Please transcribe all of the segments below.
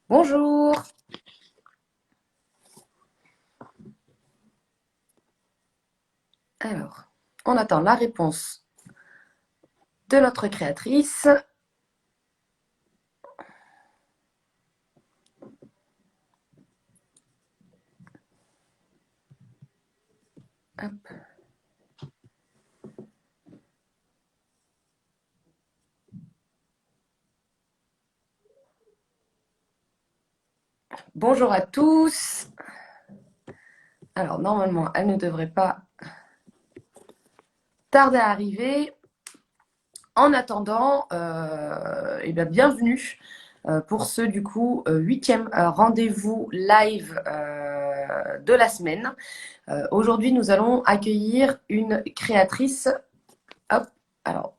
Bonjour. Alors, on attend la réponse de notre créatrice. Hop. Bonjour à tous. Alors, normalement, elle ne devrait pas tarder à arriver. En attendant, eh bien, bienvenue pour ce, du coup, huitième rendez-vous live de la semaine. Aujourd'hui, nous allons accueillir une créatrice. Hop, alors,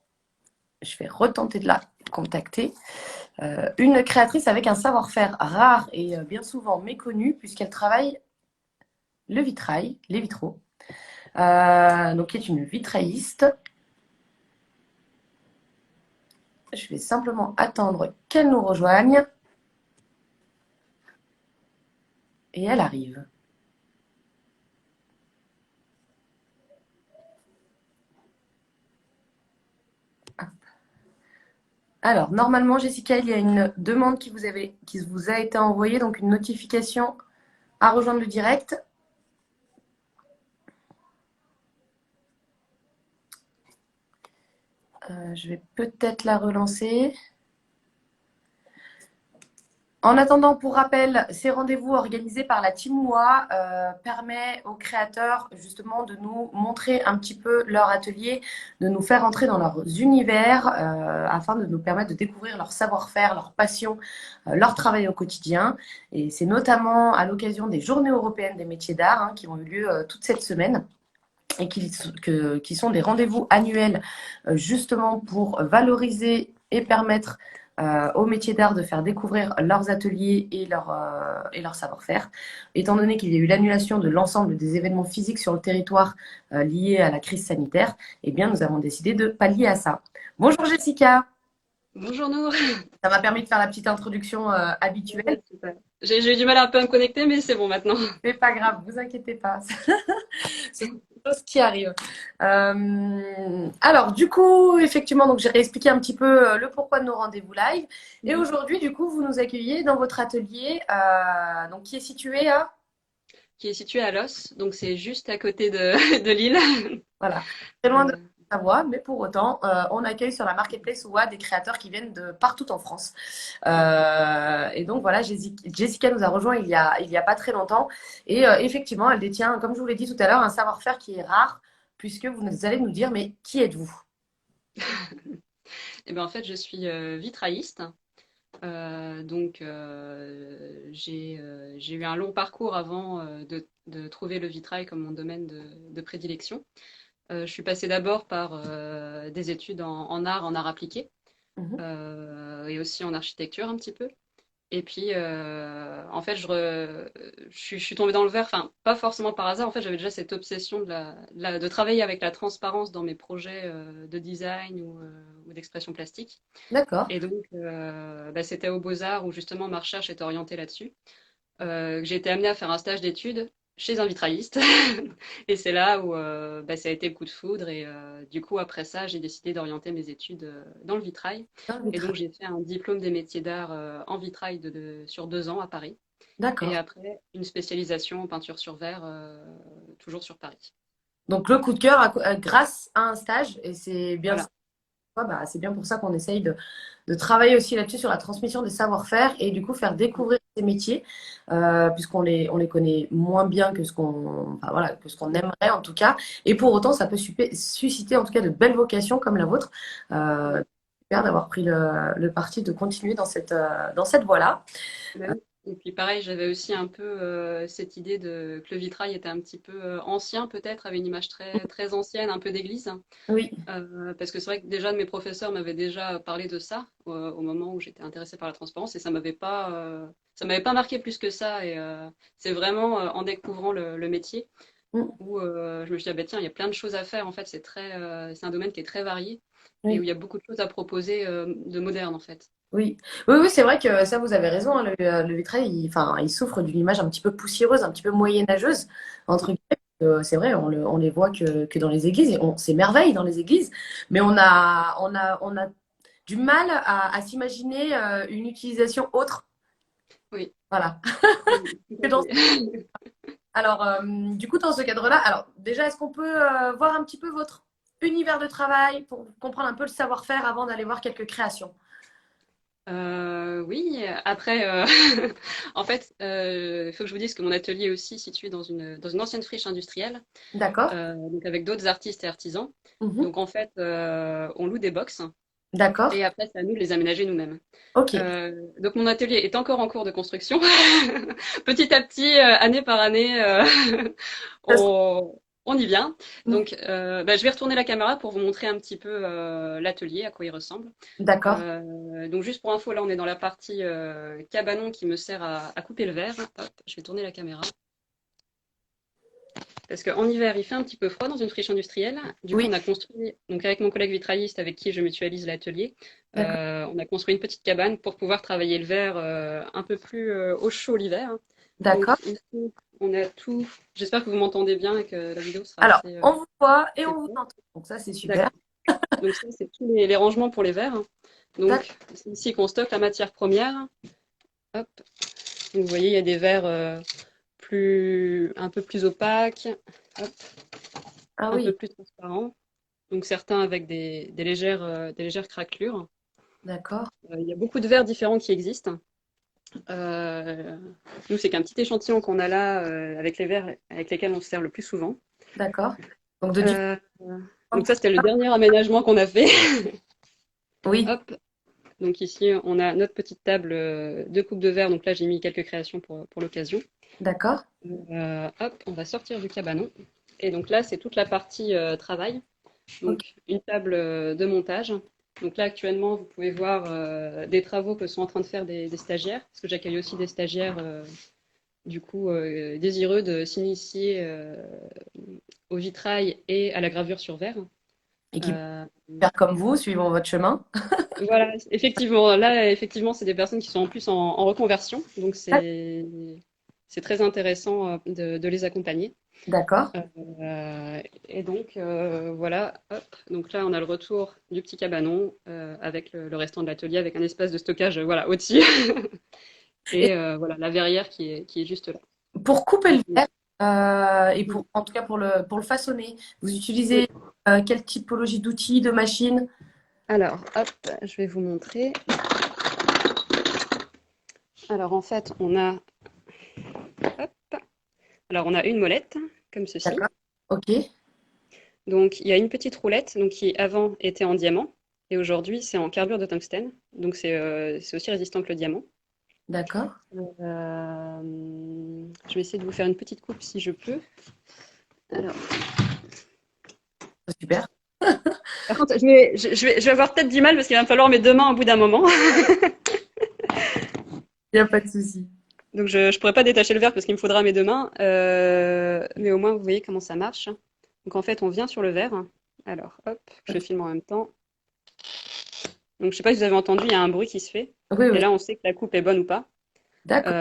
je vais retenter de la contacter. Une créatrice avec un savoir-faire rare et bien souvent méconnu, puisqu'elle travaille le vitrail, les vitraux. Donc, qui est une vitrailliste. Je vais simplement attendre qu'elle nous rejoigne. Et elle arrive. Alors, normalement, Jessica, il y a une demande qui vous a été envoyée, donc une notification à rejoindre le direct. Je vais peut-être la relancer. En attendant, pour rappel, ces rendez-vous organisés par la Team MOA permet aux créateurs justement de nous montrer un petit peu leur atelier, de nous faire entrer dans leurs univers afin de nous permettre de découvrir leur savoir-faire, leur passion, leur travail au quotidien. Et c'est notamment à l'occasion des Journées européennes des métiers d'art qui ont eu lieu toute cette semaine et qui sont des rendez-vous annuels justement pour valoriser et permettre aux métiers d'art de faire découvrir leurs ateliers et leur savoir-faire. Étant donné qu'il y a eu l'annulation de l'ensemble des événements physiques sur le territoire liés à la crise sanitaire, eh bien, nous avons décidé de pallier à ça. Bonjour Jessica, Bonjour Nour. ça m'a permis de faire la petite introduction habituelle. Ouais, super. J'ai eu du mal un peu à me connecter, mais c'est bon maintenant. C'est pas grave, vous inquiétez pas. Ce sont des choses qui arrivent. Alors, du coup, effectivement, donc j'ai réexpliqué un petit peu le pourquoi de nos rendez-vous live. Et Mhm. aujourd'hui, du coup, vous nous accueillez dans votre atelier, donc qui est situé à, Qui est situé à Los, donc c'est juste à côté de, de Lille. voilà, très loin de Euh, Savoie, mais pour autant, on accueille sur la marketplace OUA des créateurs qui viennent de partout en France. Et donc voilà, Jessica nous a rejoint il y a pas très longtemps. Et effectivement, elle détient, comme je vous l'ai dit tout à l'heure, un savoir-faire qui est rare, puisque vous allez nous dire, mais qui êtes-vous? et ben en fait, je suis vitrailliste. J'ai eu un long parcours avant de trouver le vitrail comme mon domaine de prédilection. Je suis passée d'abord par des études en art appliqué, Mhm. et aussi en architecture un petit peu. Et puis, en fait, je suis tombée dans le verre, enfin, pas forcément par hasard. En fait, j'avais déjà cette obsession de travailler avec la transparence dans mes projets de design ou d'expression plastique. D'accord. Et donc, bah, c'était aux Beaux-Arts où justement ma recherche était orientée là-dessus. Que j'ai été amenée à faire un stage d'études chez un vitrailliste. Et c'est là où bah, ça a été le coup de foudre. Et du coup, après ça, j'ai décidé d'orienter mes études dans le vitrail. Dans le Et donc, vitrail. j'ai fait un diplôme des métiers d'art en vitrail sur 2 ans à Paris. Et D'accord. après, une spécialisation en peinture sur verre, toujours sur Paris. Donc le coup de cœur grâce à un stage, et c'est bien ça. Voilà. Bah, c'est bien pour ça qu'on essaye de travailler aussi là-dessus sur la transmission des savoir-faire et du coup faire découvrir ces métiers, on les connaît moins bien que enfin, voilà, que ce qu'on aimerait en tout cas. Et pour autant, ça peut susciter en tout cas de belles vocations comme la vôtre. Mm. Super d'avoir pris le parti de continuer dans cette voie-là. Bah oui. Et puis pareil, j'avais aussi un peu cette idée que le vitrail était un petit peu ancien peut-être, avait une image très ancienne, un peu d'église. Oui, Parce que c'est vrai que déjà mes professeurs m'avaient déjà parlé de ça au moment où j'étais intéressée par la transparence et ça m'avait pas marqué plus que ça. Et c'est vraiment en découvrant le métier mm, où je me suis dit, ah ben tiens, il y a plein de choses à faire. En fait, c'est un domaine qui est très varié et où oui. il y a beaucoup de choses à proposer de moderne en fait. Oui, oui, oui, c'est vrai que ça, vous avez raison, hein, le vitrail, enfin, il souffre d'une image un petit peu poussiéreuse, un petit peu moyenâgeuse, entre guillemets. C'est vrai, on les voit que dans les églises, et on s'émerveille dans les églises, mais on a du mal à s'imaginer une utilisation autre. Oui, Voilà. tout Que à dans- fait. Alors, du coup, dans ce cadre-là, alors déjà, est-ce qu'on peut voir un petit peu votre univers de travail pour comprendre un peu le savoir-faire avant d'aller voir quelques créations? Oui, après, en fait, il faut que je vous dise que mon atelier est aussi situé dans une ancienne friche industrielle, D'accord? donc avec d'autres artistes et artisans. Mhm. Donc en fait, on loue des box D'accord? et après, c'est à nous de les aménager nous-mêmes. Ok. Donc mon atelier est encore en cours de construction. Petit à petit, année par année, on y vient. Donc, je vais retourner la caméra pour vous montrer un petit peu l'atelier, à quoi il ressemble. D'accord. Donc juste pour info, là on est dans la partie cabanon qui me sert à couper le verre. Hop, je vais tourner la caméra. Parce qu'en hiver, il fait un petit peu froid dans une friche industrielle. Du coup, Oui, on a construit, donc avec mon collègue vitrailliste avec qui je mutualise l'atelier, d'accord. on a construit une petite cabane pour pouvoir travailler le verre un peu plus au chaud l'hiver. D'accord. Donc ici, on a tout. J'espère que vous m'entendez bien et que la vidéo sera Alors, assez, on vous voit et assez on vous claire. entend. Donc ça, c'est super. D'accord. Donc ça, c'est tous les rangements pour les verres. D'accord. Donc c'est ici qu'on stocke la matière première. Hop. Donc, vous voyez, il y a des verres un peu plus opaques, hop, Ah un peu oui, plus transparents. Donc certains avec des légères craquelures. d'accord. Il y a beaucoup de verres différents qui existent. Euh, Nous, c'est qu'un petit échantillon qu'on a là avec les verres avec lesquels on se sert le plus souvent. D'accord. Donc de Euh, donc différentes ça, c'était le couleurs. dernier aménagement qu'on a fait. Oui, Hop. Donc ici, on a notre petite table de coupe de verre. Donc là, j'ai mis quelques créations pour l'occasion. d'accord. Hop, on va sortir du cabanon. Et donc là, c'est toute la partie travail. Ok, Donc une table de montage. Donc là, actuellement, vous pouvez voir des travaux que sont en train de faire des stagiaires, parce que j'accueille aussi des stagiaires, du coup, désireux de s'initier au vitrail et à la gravure sur verre. et qui peuvent Euh, faire comme vous, suivant votre chemin. voilà, effectivement, là, effectivement, c'est des personnes qui sont en plus en reconversion, donc c'est très intéressant de les accompagner. D'accord. Et donc, voilà, hop. Donc là, on a le retour du petit cabanon avec le restant de l'atelier, avec un espace de stockage voilà, au-dessus. Et Et voilà, la verrière qui est juste là. pour couper Donc, le verre, et pour, en tout cas pour le façonner, vous oui. utilisez quelle typologie d'outils, de machines? Alors, hop, je vais vous montrer. Alors, en fait, hop. Alors, on a une molette, comme ceci. D'accord. Ok, Donc, il y a une petite roulette donc, qui, avant, était en diamant. Et aujourd'hui, c'est en carbure de tungstène. Donc, c'est aussi résistant que le diamant. d'accord. Je vais essayer de vous faire une petite coupe si je peux. Alors, Super. par contre, je vais avoir peut-être du mal parce qu'il va me falloir mes deux mains au bout d'un moment. Il n'y a pas de souci. Donc, je ne pourrais pas détacher le verre parce qu'il me faudra mes deux mains. Mais au moins, vous voyez comment ça marche. Donc, en fait, on vient sur le verre. Alors, hop, je filme en même temps. Donc, je ne sais pas si vous avez entendu, il y a un bruit qui se fait. Oui, Et oui. là, on sait que la coupe est bonne ou pas. D'accord.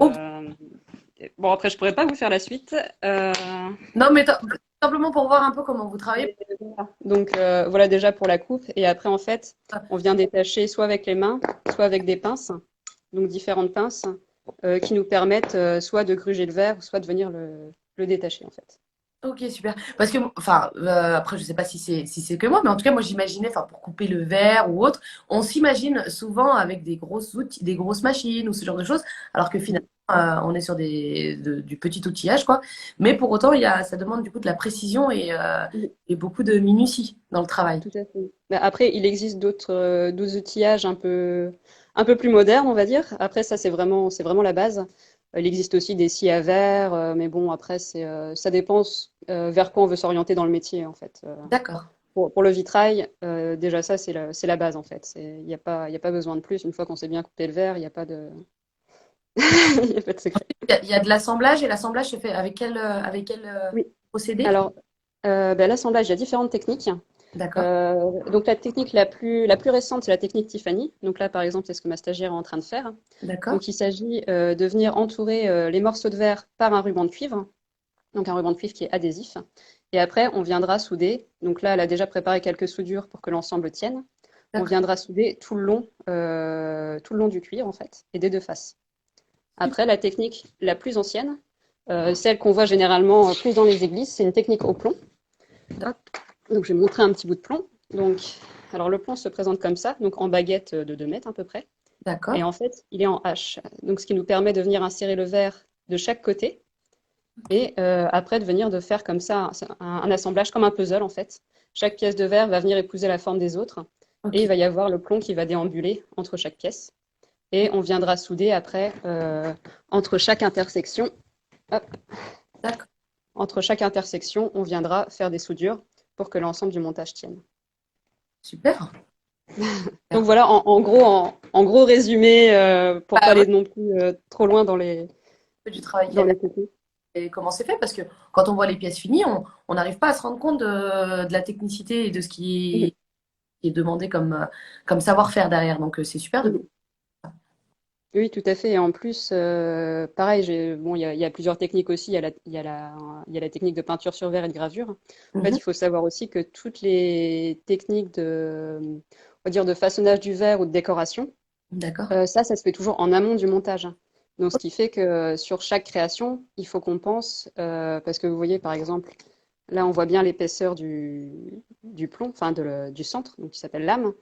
Oh, Euh, bon, après, je ne pourrais pas vous faire la suite. non, mais simplement pour voir un peu comment vous travaillez. Mais voilà. Donc, voilà déjà pour la coupe. Et après, en fait, on vient détacher soit avec les mains, soit avec des pinces. Donc, différentes pinces qui nous permettent soit de gruger le verre, soit de venir le détacher, en fait. Ok, super. Parce que, enfin, après, je sais pas si c'est que moi, mais en tout cas, moi, j'imaginais, enfin, pour couper le verre ou autre, on s'imagine souvent avec des grosses outils, des grosses machines ou ce genre de choses, alors que finalement, on est sur du petit outillage, quoi. Mais pour autant, ça demande du coup de la précision Oui, et beaucoup de minutie dans le travail. tout à fait. Mais après, il existe d'autres outillages un peu plus modernes, on va dire. Après, ça, c'est vraiment la base. Il existe aussi des scies à verre, mais bon, après, ça dépend vers quoi on veut s'orienter dans le métier, en fait. D'accord. Pour le vitrail, déjà ça, c'est la base en fait. Il y a pas besoin de plus. Une fois qu'on sait bien couper le verre, il n'y a pas de, il y a pas de secret. Il y a de l'assemblage et l'assemblage se fait avec quel Oui. procédé? Alors, l'assemblage, il y a différentes techniques. D'accord, Donc la technique la plus récente, c'est la technique Tiffany. Donc là, par exemple, c'est ce que ma stagiaire est en train de faire. d'accord, Donc il s'agit de venir entourer les morceaux de verre par un ruban de cuivre, donc un ruban de cuivre qui est adhésif. Et après, on viendra souder. Donc là, elle a déjà préparé quelques soudures pour que l'ensemble tienne. On d'accord. viendra souder tout le long du cuir en fait, et des deux faces. Après, la technique la plus ancienne, celle qu'on voit généralement plus dans les églises, c'est une technique au plomb. Hop. Donc je vais montrer un petit bout de plomb. Donc, alors le plomb se présente comme ça, donc en baguette de 2 mètres à peu près. Et D'accord. en fait, il est en hache. Donc ce qui nous permet de venir insérer le verre de chaque côté Ok. et après de venir de faire comme ça un assemblage comme un puzzle en fait. Chaque pièce de verre va venir épouser la forme des autres et il Ok. va y avoir le plomb qui va déambuler entre chaque pièce. Et on viendra souder après entre chaque intersection. Hop, D'accord. entre chaque intersection, on viendra faire des soudures pour que l'ensemble du montage tienne. Super. Donc Super. voilà, en gros résumé, pour pas Bah, ouais, aller non plus trop loin dans du travail qu'il y dans a les techniques. et comment c'est fait, parce que quand on voit les pièces finies, on n'arrive pas à se rendre compte de la technicité et de ce Mhm. qui est demandé comme savoir-faire derrière. Donc, c'est super de. Mhm. Oui, tout à fait. Et en plus, pareil, bon, il y a plusieurs techniques aussi. Il y a la technique de peinture sur verre et de gravure. En fait, Mhm. il faut savoir aussi que toutes les techniques on va dire, de façonnage du verre ou de décoration, D'accord. ça se fait toujours en amont du montage. Donc, ce qui fait que sur chaque création, il faut qu'on pense, parce que vous voyez, par exemple, là, on voit bien l'épaisseur du plomb, enfin du centre, donc qui s'appelle lame.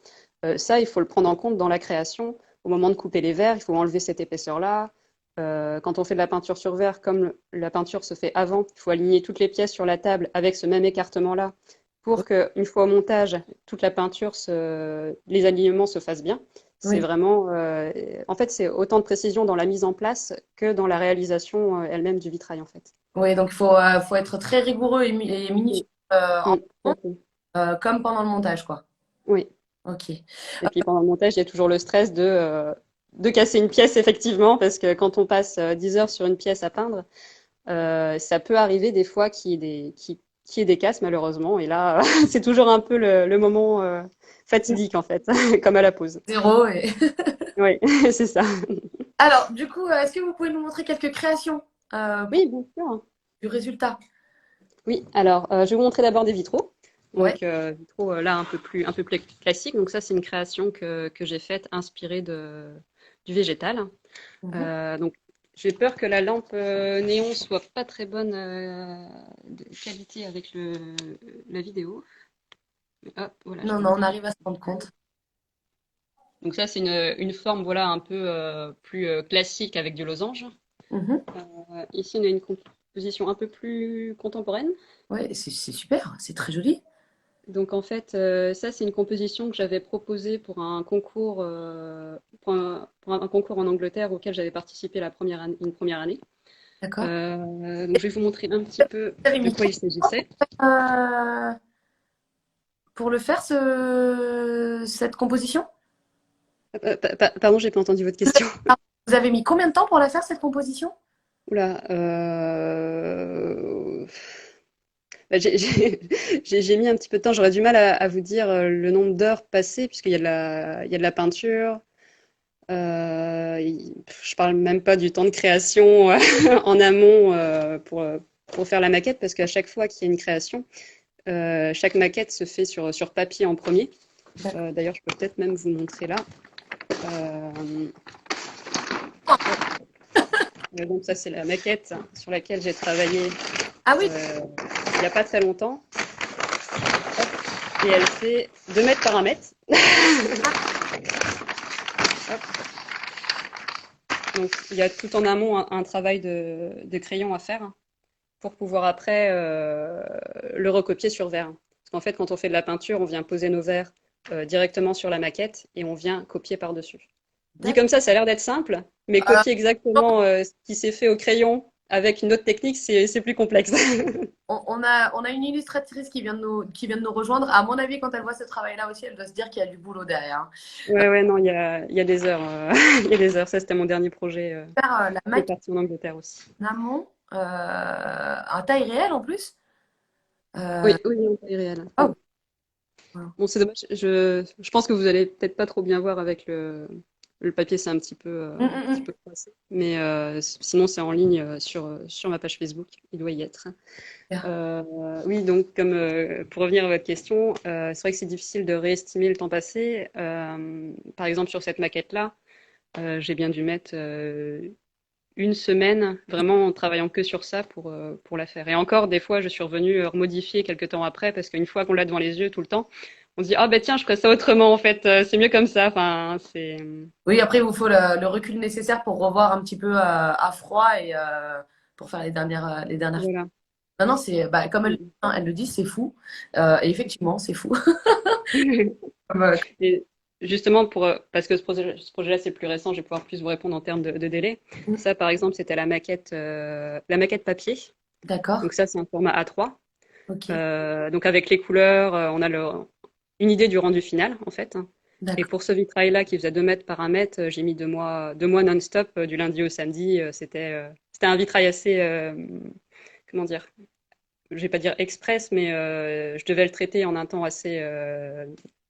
Ça, il faut le prendre en compte dans la création. Au moment de couper les verres, il faut enlever cette épaisseur-là. Quand on fait de la peinture sur verre, comme la peinture se fait avant, il faut aligner toutes les pièces sur la table avec ce même écartement-là pour qu'une fois au montage, toute la peinture, les alignements se fassent bien. C'est Oui. vraiment, en fait, c'est autant de précision dans la mise en place que dans la réalisation elle-même du vitrail, en fait. Oui, donc il faut être très rigoureux et minutieux Oui, en tout à amont, fait. comme pendant le montage, quoi. Oui. Ok. Et puis pendant le montage, il y a toujours le stress de casser une pièce, effectivement, parce que quand on passe 10 heures sur une pièce à peindre, ça peut arriver des fois qu'il y ait des casses, malheureusement. Et là, c'est toujours un peu le moment fatidique, en fait, comme à la pause. Zéro. Et... Oui, c'est ça. Alors, du coup, est-ce que vous pouvez nous montrer quelques créations pour Oui, bien sûr. du résultat? Oui, alors, je vais vous montrer d'abord des vitraux. Ouais. Donc, vitraux, là, un peu plus classiques. Donc, ça, c'est une création que j'ai faite inspirée du végétal. Mhm. Donc, j'ai peur que la lampe néon soit pas très bonne de qualité avec la vidéo. Mais hop, voilà, je Non, vais non, on montrer. arrive à se rendre compte. Donc ça, c'est une forme, voilà, un peu plus classique avec du losange. Mhm. Ici, on a une composition un peu plus contemporaine. Ouais, c'est super, c'est très joli. Donc en fait, ça, c'est une composition que j'avais proposée pour un concours, pour un concours en Angleterre auquel j'avais participé une première année. D'accord. Donc je vais vous montrer un petit peu Vous avez de mis quoi trop il s'agissait. euh, pour le faire, cette composition? Pardon, j'ai pas entendu votre question. Vous avez mis combien de temps pour la faire, cette composition? Oula, bah, j'ai mis un petit peu de temps. J'aurais du mal à vous dire le nombre d'heures passées puisqu'il y a de la peinture. Je parle même pas du temps de création en amont pour faire la maquette parce qu'à chaque fois qu'il y a une création, chaque maquette se fait sur papier en premier. D'accord. D'ailleurs, je peux peut-être même vous montrer là. Euh, donc ça, c'est la maquette sur laquelle j'ai travaillé Ah oui, euh, il n'y a pas très longtemps. Et elle fait 2 mètres par 1 mètre. Donc il y a tout en amont un travail de crayon à faire pour pouvoir après le recopier sur verre. Parce qu'en fait, quand on fait de la peinture, on vient poser nos verres directement sur la maquette et on vient copier par-dessus. Dit d'accord. comme ça a l'air d'être simple, mais copier exactement ce qui s'est fait au crayon avec une autre technique, c'est plus complexe. On a une illustratrice qui vient de nous rejoindre. À mon avis, quand elle voit ce travail-là aussi, elle doit se dire qu'il y a du boulot derrière, hein. Ouais, ouais, non, il y a des heures. Il y a des heures. Ça, c'était mon dernier projet Faire la qui est maquette parti en Angleterre aussi. en amont, à taille réelle en plus. Euh, Oui, oui, en taille réelle. oh, Bon, c'est dommage. Je pense que vous allez peut-être pas trop bien voir avec le papier, c'est Mm, un mm, petit mm. peu coincé. Mais sinon, c'est en ligne sur ma page Facebook. Il doit y être. Bien. Oui, donc comme pour revenir à votre question, c'est vrai que c'est difficile de réestimer le temps passé. Par exemple, sur cette maquette-là, j'ai bien dû mettre une semaine vraiment en travaillant que sur ça pour la faire. Et encore, des fois, je suis revenue remodifier quelques temps après parce qu'une fois qu'on l'a devant les yeux tout le temps, on se dit, ah ben tiens, je ferais ça autrement en fait, c'est mieux comme ça. Enfin, c'est. Oui, après, il vous faut le recul nécessaire pour revoir un petit peu à froid et pour faire les dernières. Voilà. Non, non, c'est bah, comme elle le dit, c'est fou. Et effectivement, c'est fou. Comme, Et justement, parce que ce projet-là, c'est plus récent, je vais pouvoir plus vous répondre en termes de délai. Ça, par exemple, c'était la maquette papier. d'accord. Donc ça, c'est un format A3. Ok. Donc avec les couleurs, on a une idée du rendu final, en fait. Et D'accord. pour ce vitrail-là, qui faisait 2 mètres par 1 mètre, j'ai mis 2 mois non-stop, du lundi au samedi. C'était un vitrail assez, comment dire, je vais pas dire express, mais je devais le traiter en un temps assez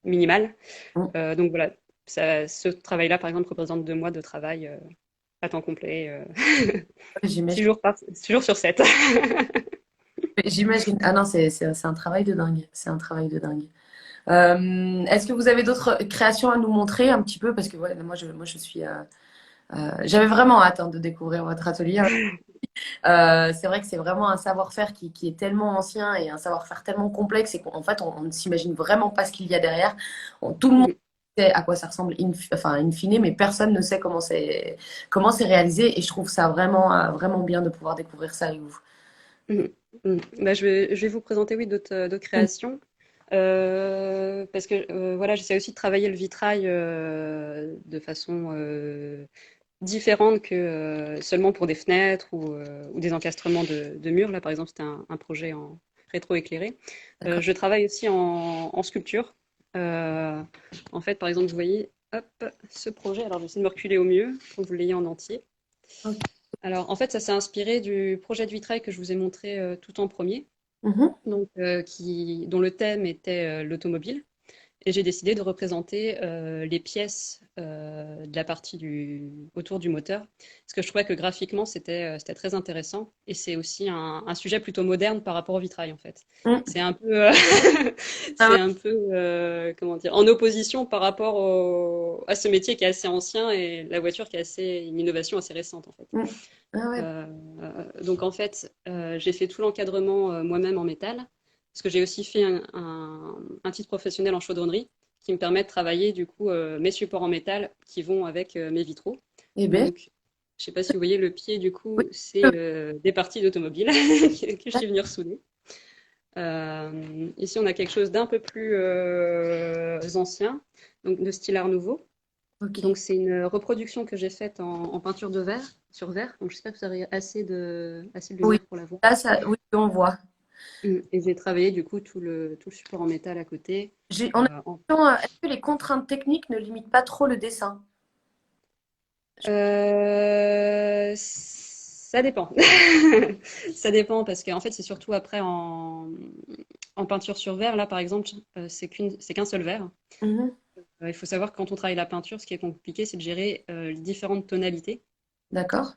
minimal. Bon, Donc voilà, ce travail-là, par exemple, représente 2 mois de travail à temps complet, j'imagine. 6 jours sur 7. J'imagine. Ah non, c'est un travail de dingue. C'est un travail de dingue. Est-ce que vous avez d'autres créations à nous montrer un petit peu? Parce que ouais, moi, je suis. J'avais vraiment hâte de découvrir votre atelier. C'est vrai que c'est vraiment un savoir-faire qui est tellement ancien et un savoir-faire tellement complexe et qu'en fait, on ne s'imagine vraiment pas ce qu'il y a derrière. Tout le monde sait à quoi ça ressemble, enfin, in fine, mais personne ne sait comment c'est réalisé. Et je trouve ça vraiment, vraiment bien de pouvoir découvrir ça avec vous. Mhm. Mhm. Bah, je vais vous présenter, oui, d'autres créations. Parce que voilà, j'essaie aussi de travailler le vitrail de façon différente que seulement pour des fenêtres ou des encastrements de murs. Là, par exemple, c'était un projet en rétroéclairé. D'accord. Je travaille aussi en sculpture. Euh, En fait, par exemple, vous voyez, hop, ce projet. Alors, j'essaie de me reculer au mieux pour que vous l'ayez en entier. Ok. Alors, en fait, ça s'est inspiré du projet de vitrail que je vous ai montré tout en premier, Mhm. donc dont le thème était l'automobile. Et j'ai décidé de représenter les pièces de la partie autour du moteur, parce que je trouvais que graphiquement, c'était très intéressant. Et c'est aussi un sujet plutôt moderne par rapport au vitrail, en fait. Mhm. C'est un peu, Ah c'est ouais. un peu comment dire, en opposition par rapport à ce métier qui est assez ancien et la voiture qui est une innovation assez récente, en fait. Mhm. Ah ouais. Donc en fait, j'ai fait tout l'encadrement moi-même en métal, parce que j'ai aussi fait un titre professionnel en chaudronnerie qui me permet de travailler du coup mes supports en métal qui vont avec mes vitraux. Eh bien, Donc, je sais pas si vous voyez le pied du oui. coup, c'est des parties d'automobile que je suis venue ressouder. Ici, on a quelque chose d'un peu plus ancien, donc de style Art Nouveau. Ok. Donc, c'est une reproduction que j'ai faite en peinture de verre, sur verre. Donc, j'espère que vous avez assez de Oui. lumière pour la voir. Là, oui, on voit. Et j'ai travaillé du coup tout le support en métal à côté. On a En- une question, est-ce que les contraintes techniques ne limitent pas trop le dessin? Ça dépend. Ça dépend parce qu'en fait, c'est surtout après en peinture sur verre. Là, par exemple, c'est qu'un seul verre. Mhm. Il faut savoir que quand on travaille la peinture, ce qui est compliqué, c'est de gérer les différentes tonalités. D'accord.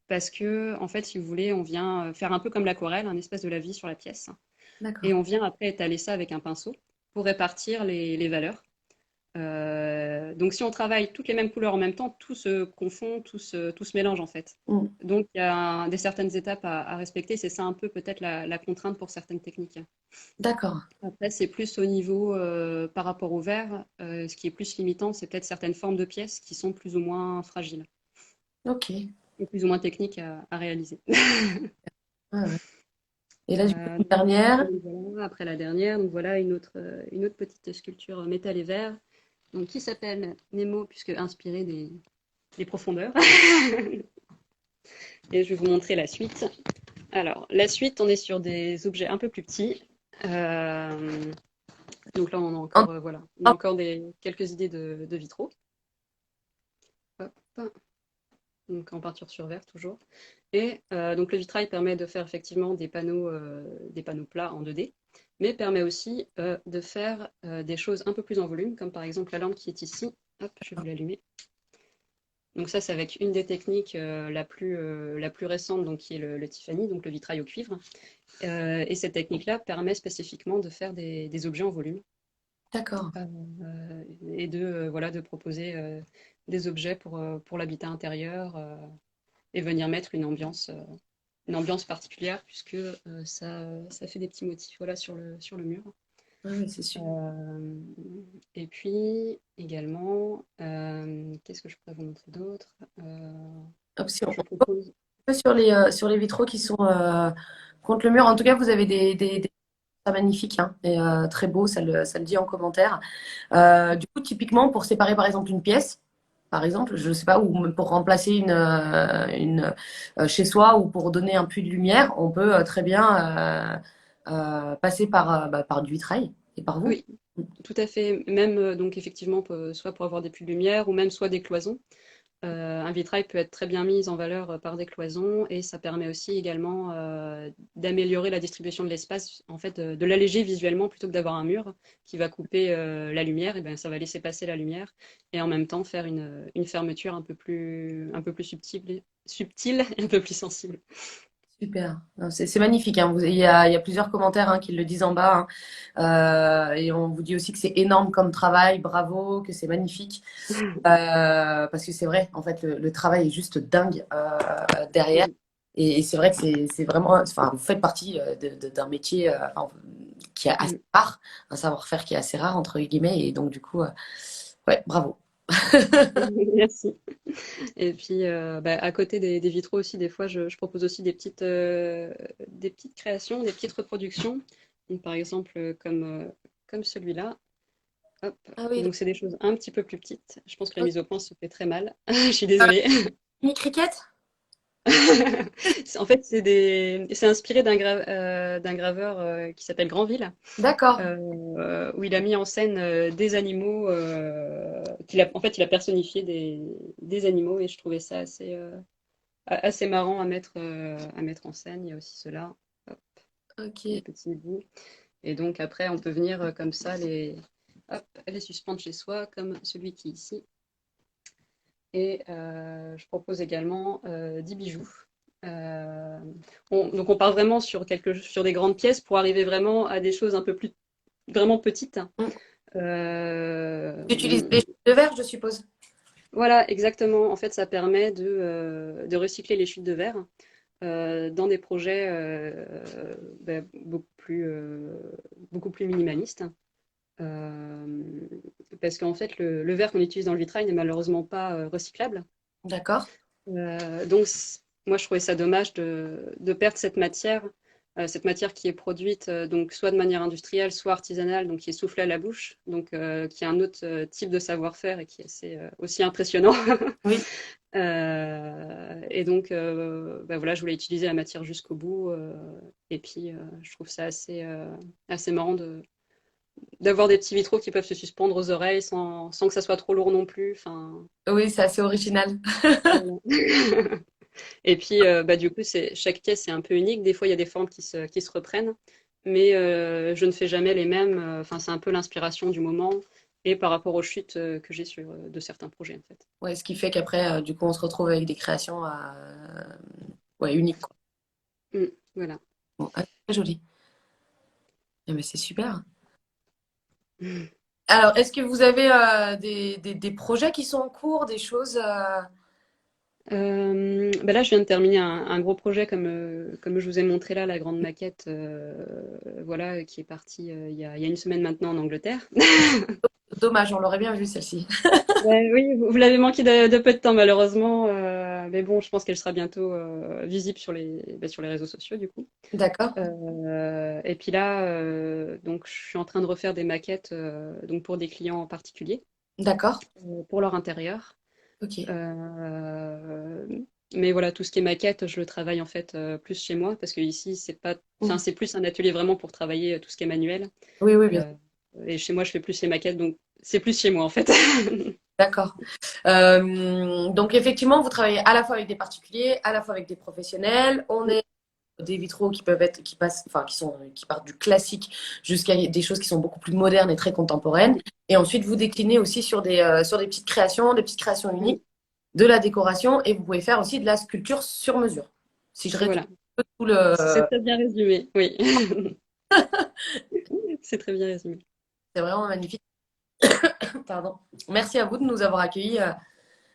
Parce que, en fait, si vous voulez, on vient faire un peu comme l'aquarelle, un espèce de la vie sur la pièce. Et D'accord. on vient après étaler ça avec un pinceau pour répartir les valeurs. Donc, si on travaille toutes les mêmes couleurs en même temps, tout se confond, tout se mélange en fait. Mhm. Donc, il y a des certaines étapes à respecter. C'est ça un peu peut-être la contrainte pour certaines techniques. D'accord. Après, c'est plus au niveau par rapport au verre. Ce qui est plus limitant, c'est peut-être certaines formes de pièces qui sont plus ou moins fragiles Ok. et plus ou moins techniques à réaliser. Ouais, ouais. Et là, j'ai une Donc, dernière. donc voilà, après la dernière, donc voilà une autre petite sculpture métal et verre, donc qui s'appelle Nemo, puisque inspiré des profondeurs. Et je vais vous montrer la suite. Alors, la suite, on est sur des objets un peu plus petits. Euh, donc là, on a En- encore, voilà, on a en- encore quelques idées de vitraux. Hop. Donc en peinture sur verre toujours. Et donc le vitrail permet de faire effectivement des panneaux plats en 2D. mais permet aussi de faire des choses un peu plus en volume, comme par exemple la lampe qui est ici. Hop, je vais vous l'allumer. Donc ça, c'est avec une des techniques la plus récente, donc qui est le Tiffany, donc le vitrail au cuivre. Et cette technique-là permet spécifiquement de faire des objets en volume D'accord. et voilà, de proposer des objets pour l'habitat intérieur et venir mettre une ambiance particulière puisque ça fait des petits motifs voilà, sur le mur. Oui, oui, c'est super. Euh, et puis également, qu'est-ce que je pourrais vous montrer d'autre? Option. Je propose. Sur les vitraux qui sont contre le mur. En tout cas, vous avez des ça magnifiques hein, et très beau, ça le dit en commentaire. Du coup, typiquement, pour séparer par exemple une pièce, par exemple, je ne sais pas, ou même pour remplacer chez soi ou pour donner un puits de lumière, on peut très bien passer par du vitrail et par vous. Oui, tout à fait. Même donc effectivement, soit pour avoir des puits de lumière ou même soit des cloisons. Un vitrail peut être très bien mis en valeur par des cloisons et ça permet aussi également d'améliorer la distribution de l'espace, en fait, de l'alléger visuellement plutôt que d'avoir un mur qui va couper la lumière, et ben ça va laisser passer la lumière et en même temps faire une fermeture un peu plus subtile et un peu plus sensible. Super. Non, c'est magnifique, hein. Il y a plusieurs commentaires hein, qui le disent en bas, hein. Et on vous dit aussi que c'est énorme comme travail, bravo, que c'est magnifique. Parce que c'est vrai, en fait, le travail est juste dingue derrière. Et c'est vrai que c'est vraiment, enfin, vous faites partie d'un métier enfin, qui est assez Mm. rare, un savoir-faire qui est assez rare, entre guillemets. Et donc, du coup, ouais, bravo. Merci. Et puis, à côté des vitraux aussi, des fois, je propose aussi des petites créations, des petites reproductions. Donc, par exemple, comme celui-là. Hop. Ah oui, Donc, c'est des choses un petit peu plus petites. Je pense que la mise au point se fait très mal. Je suis désolée. mini cricket? En fait, c'est inspiré d'un graveur qui s'appelle Granville, D'accord. où il a mis en scène des animaux, en fait, il a personnifié des animaux et je trouvais ça assez marrant à mettre en scène. Il y a aussi cela, hop, des Ok. petits bouts. Et donc après, on peut venir comme ça hop, les suspendre chez soi, comme celui qui est ici. Et je propose également 10 bijoux. Euh, donc on part vraiment sur des grandes pièces pour arriver vraiment à des choses un peu plus vraiment petites. Mm. Euh, Tu utilises les chutes de verre, je suppose. voilà, exactement. En fait, ça permet de recycler les chutes de verre dans des projets beaucoup plus minimalistes. Euh, Parce qu'en fait, le verre qu'on utilise dans le vitrail n'est malheureusement pas recyclable. D'accord. Donc, moi, je trouvais ça dommage de perdre cette matière qui est produite donc soit de manière industrielle, soit artisanale, donc qui est soufflée à la bouche, donc qui est un autre type de savoir-faire et qui est assez aussi impressionnant. Oui. Et donc, voilà, je voulais utiliser la matière jusqu'au bout. Et puis, je trouve ça assez marrant d'avoir des petits vitraux qui peuvent se suspendre aux oreilles sans que ça soit trop lourd non plus. Enfin, Oui, c'est assez original. voilà. Et puis, du coup, chaque pièce est un peu unique. Des fois, il y a des formes qui se reprennent, mais je ne fais jamais les mêmes. Enfin, c'est un peu l'inspiration du moment et par rapport aux chutes que j'ai de certains projets, en fait. Ouais, ce qui fait qu'après, du coup, on se retrouve avec des créations ouais, uniques, quoi. Mm, voilà. Bon, très joli. Eh ben, c'est super. Alors, est-ce que vous avez des projets qui sont en cours, des choses Là, je viens de terminer un gros projet comme je vous ai montré là, la grande maquette, voilà, qui est partie il y a une semaine maintenant en Angleterre. Dommage, on l'aurait bien vu celle-ci. Ouais, oui, vous l'avez manqué de peu de temps malheureusement, mais bon, je pense qu'elle sera bientôt visible sur les réseaux sociaux du coup. D'accord, Et puis là, donc je suis en train de refaire des maquettes donc pour des clients en particulier, d'accord, pour leur intérieur. ok. Euh, mais voilà, tout ce qui est maquette, je le travaille en fait plus chez moi parce que ici c'est pas, enfin Mm. c'est plus un atelier vraiment pour travailler tout ce qui est manuel. Oui, oui, bien sûr. Euh, et chez moi, je fais plus les maquettes, donc c'est plus chez moi en fait. D'accord. Donc, effectivement, vous travaillez à la fois avec des particuliers, à la fois avec des professionnels. On est des vitraux qui peuvent être, qui passent, enfin, qui partent du classique jusqu'à des choses qui sont beaucoup plus modernes et très contemporaines. Et ensuite, vous déclinez aussi sur des petites créations Mm. uniques, de la décoration, et vous pouvez faire aussi de la sculpture sur mesure. Si je résume Voilà, un peu tout le, c'est très bien résumé, oui. C'est très bien résumé. c'est vraiment magnifique. Pardon. Merci à vous de nous avoir accueillis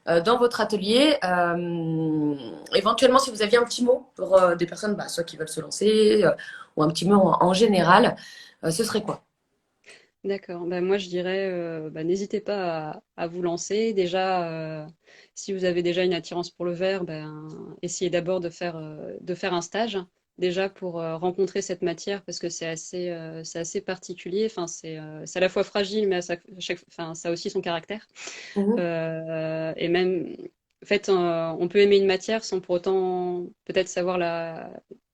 dans votre atelier. Éventuellement, si vous aviez un petit mot pour des personnes, bah, soit qui veulent se lancer, ou un petit mot en général, ce serait quoi? D'accord. Ben, moi, je dirais, bah, n'hésitez pas à vous lancer. Déjà, si vous avez déjà une attirance pour le verre, ben, essayez d'abord de faire un stage, déjà pour rencontrer cette matière, parce que c'est assez particulier. Enfin, c'est à la fois fragile, mais enfin, ça a aussi son caractère. Mhm. Et même, en fait, on peut aimer une matière sans pour autant peut-être savoir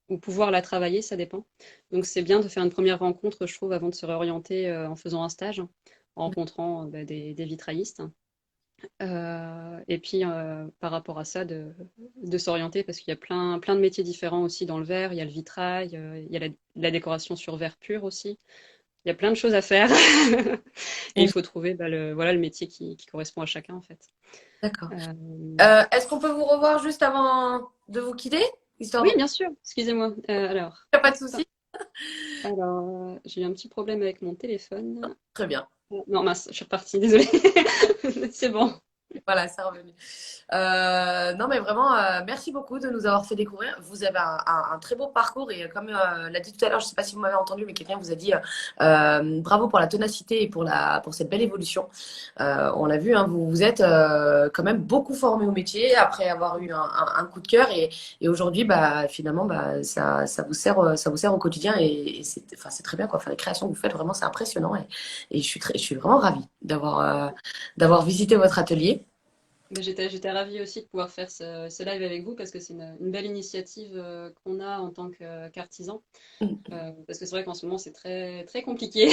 ou pouvoir la travailler, ça dépend. Donc c'est bien de faire une première rencontre, je trouve, avant de se réorienter en faisant un stage, en rencontrant bah, des vitraillistes. Et puis par rapport à ça, de s'orienter parce qu'il y a plein de métiers différents aussi dans le verre. Il y a le vitrail, il y a la décoration sur verre pur aussi. Il y a plein de choses à faire. Et il faut trouver bah, voilà, le métier qui correspond à chacun en fait. D'accord. Euh, Est-ce qu'on peut vous revoir juste avant de vous quitter? Histoire Oui, de... bien sûr. Excusez-moi. Y a pas de souci. J'ai eu un petit problème avec mon téléphone. Très bien. Non, mince, je suis repartie, désolée. C'est bon. Voilà, c'est revenu. Non, mais vraiment, merci beaucoup de nous avoir fait découvrir. Vous avez un très beau parcours et comme l'a dit tout à l'heure, je ne sais pas si vous m'avez entendu, mais quelqu'un vous a dit bravo pour la ténacité et pour cette belle évolution. On l'a vu, hein, vous vous êtes quand même beaucoup formé au métier après avoir eu un coup de cœur et aujourd'hui, bah, finalement, bah, ça vous sert au quotidien et c'est, enfin, c'est très bien quoi. Enfin, les créations que vous faites, vraiment, c'est impressionnant et je suis vraiment ravie d'avoir visité votre atelier. Mais j'étais ravie aussi de pouvoir faire ce live avec vous parce que c'est une belle initiative qu'on a en tant qu'artisan. Parce que c'est vrai qu'en ce moment, c'est très compliqué.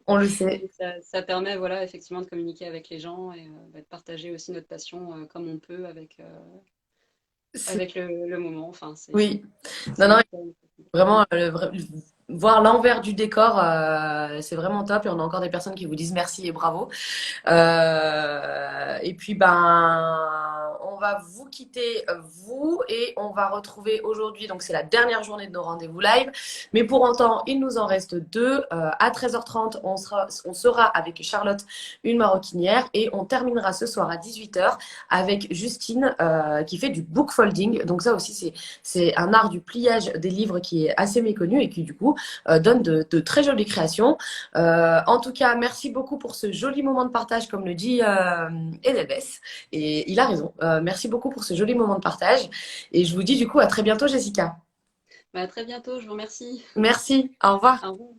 On le sait. Et ça permet, voilà, effectivement, de communiquer avec les gens et bah, de partager aussi notre passion comme on peut avec le moment. Enfin, Oui, non, c'est non, une vraiment, voir l'envers du décor, c'est vraiment top. Et on a encore des personnes qui vous disent merci et bravo. Et puis, ben, on va vous quitter, vous, et on va retrouver aujourd'hui, donc c'est la dernière journée de nos rendez-vous live. Mais pour autant, il nous en reste deux. À 13h30, on sera avec Charlotte, une maroquinière, et on terminera ce soir à 18h avec Justine, qui fait du book folding. Donc ça aussi, c'est un art du pliage des livres qui est assez méconnu et qui, du coup, donne de très jolies créations. En tout cas, merci beaucoup pour ce joli moment de partage, comme le dit Edelbès. Et il a raison. Merci beaucoup pour ce joli moment de partage. Et je vous dis du coup à très bientôt, Jessica. Bah, à très bientôt, je vous remercie. Merci. Au revoir. Au revoir.